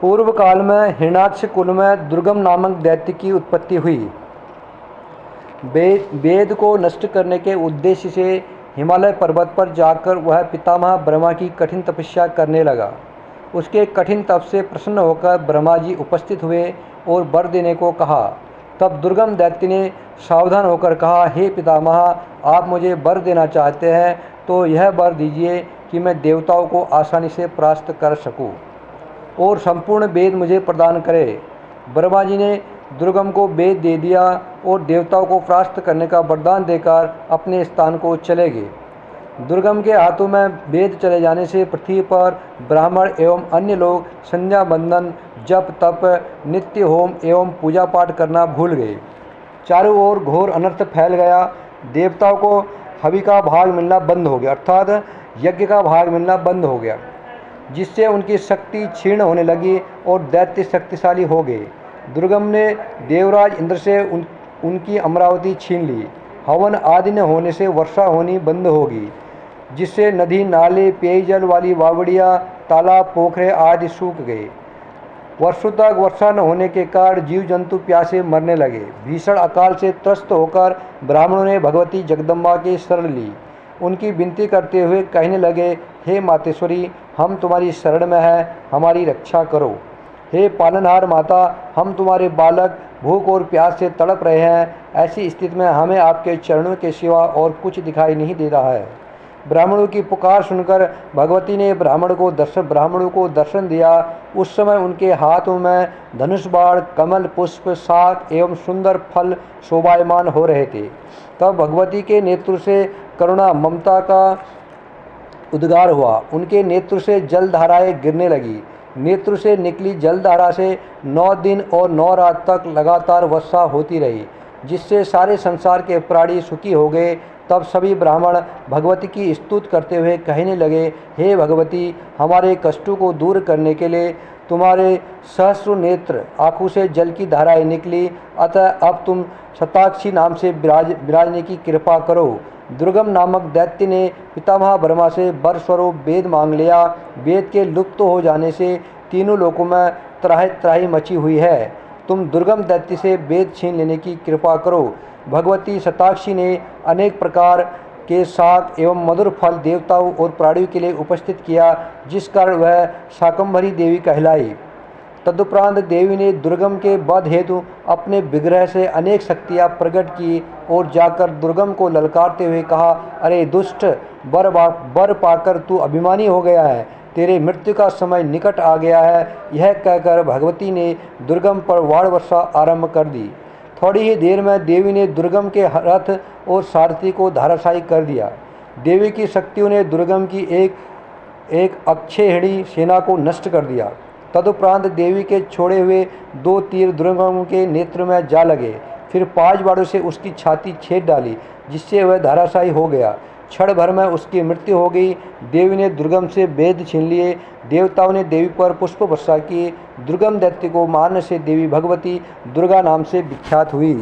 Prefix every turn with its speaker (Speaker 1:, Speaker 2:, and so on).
Speaker 1: पूर्व काल में हिरण्याक्ष कुल में दुर्गम नामक दैत्य की उत्पत्ति हुई। वेद को नष्ट करने के उद्देश्य से हिमालय पर्वत पर जाकर वह पितामह ब्रह्मा की कठिन तपस्या करने लगा। उसके कठिन तप से प्रसन्न होकर ब्रह्मा जी उपस्थित हुए और वर देने को कहा। तब दुर्गम दैत्य ने सावधान होकर कहा, हे पितामह, आप मुझे वर देना चाहते हैं तो यह वर दीजिए कि मैं देवताओं को आसानी से परास्त कर सकूं और संपूर्ण वेद मुझे प्रदान करे। ब्रह्मा जी ने दुर्गम को वेद दे दिया और देवताओं को परास्त करने का वरदान देकर अपने स्थान को चले गए। दुर्गम के हाथों में वेद चले जाने से पृथ्वी पर ब्राह्मण एवं अन्य लोग संध्या बंदन, जप तप, नित्य होम एवं पूजा पाठ करना भूल गए। चारों ओर घोर अनर्थ फैल गया। देवताओं को हवि का भाग मिलना बंद हो गया, अर्थात यज्ञ का भाग मिलना बंद हो गया, जिससे उनकी शक्ति क्षीण होने लगी और दैत्य शक्तिशाली हो गए। दुर्गम ने देवराज इंद्र से उनकी अमरावती छीन ली। हवन आदि न होने से वर्षा होनी बंद होगी, जिससे नदी, नाले, पेयजल वाली बावड़ियाँ, तालाब, पोखरे आदि सूख गए। वर्षों तक वर्षा न होने के कारण जीव जंतु प्यासे मरने लगे। भीषण अकाल से त्रस्त होकर ब्राह्मणों ने भगवती जगदम्बा की शरण ली। उनकी विनती करते हुए कहने लगे, हे मातेश्वरी, हम तुम्हारी शरण में हैं, हमारी रक्षा करो। हे पालनहार माता, हम तुम्हारे बालक भूख और प्यास से तड़प रहे हैं। ऐसी स्थिति में हमें आपके चरणों के सिवा और कुछ दिखाई नहीं दे रहा है। ब्राह्मणों की पुकार सुनकर भगवती ने ब्राह्मणों को दर्शन दिया। उस समय उनके हाथों में धनुष बाण, कमल पुष्प, शाक एवं सुंदर फल शोभायमान हो रहे थे। तब भगवती के नेत्र से करुणा ममता का उद्गार हुआ। उनके नेत्र से जल धाराएं गिरने लगी। नेत्र से निकली जलधारा से 9 दिन और 9 रात तक लगातार वर्षा होती रही, जिससे सारे संसार के प्राणी सुखी हो गए। तब सभी ब्राह्मण भगवती की स्तुति करते हुए कहने लगे, हे भगवती, हमारे कष्टों को दूर करने के लिए तुम्हारे सहस्र नेत्र आँखों से जल की धाराएं निकली, अतः अब तुम शताक्षी नाम से विराजने की कृपा करो। दुर्गम नामक दैत्य ने पितामह ब्रह्मा से वर स्वरूप वेद मांग लिया। वेद के लुप्त हो जाने से तीनों लोकों में त्राहि त्राहि मची हुई है। तुम दुर्गम दैत्य से वेद छीन लेने की कृपा करो। भगवती शताक्षी ने अनेक प्रकार के शाक एवं मधुर फल देवताओं और प्राणियों के लिए उपस्थित किया, जिस कारण वह शाकंभरी देवी कहलाई। तदुपरांत देवी ने दुर्गम के वध हेतु अपने विग्रह से अनेक शक्तियाँ प्रकट की और जाकर दुर्गम को ललकारते हुए कहा, अरे दुष्ट, वर पाकर तू अभिमानी हो गया है, तेरे मृत्यु का समय निकट आ गया है। यह कहकर भगवती ने दुर्गम पर वाण वर्षा आरंभ कर दी। थोड़ी ही देर में देवी ने दुर्गम के रथ और सारथी को धराशायी कर दिया। देवी की शक्तियों ने दुर्गम की एक अक्षयहिणी सेना को नष्ट कर दिया। तदुपरांत देवी के छोड़े हुए 2 तीर दुर्गम के नेत्र में जा लगे। फिर 5 बाणों से उसकी छाती छेद डाली, जिससे वह धराशायी हो गया। क्षण भर में उसकी मृत्यु हो गई। देवी ने दुर्गम से वेद छीन लिए। देवताओं ने देवी पर पुष्प वर्षा की। दुर्गम दैत्य को मारने से देवी भगवती दुर्गा नाम से विख्यात हुई।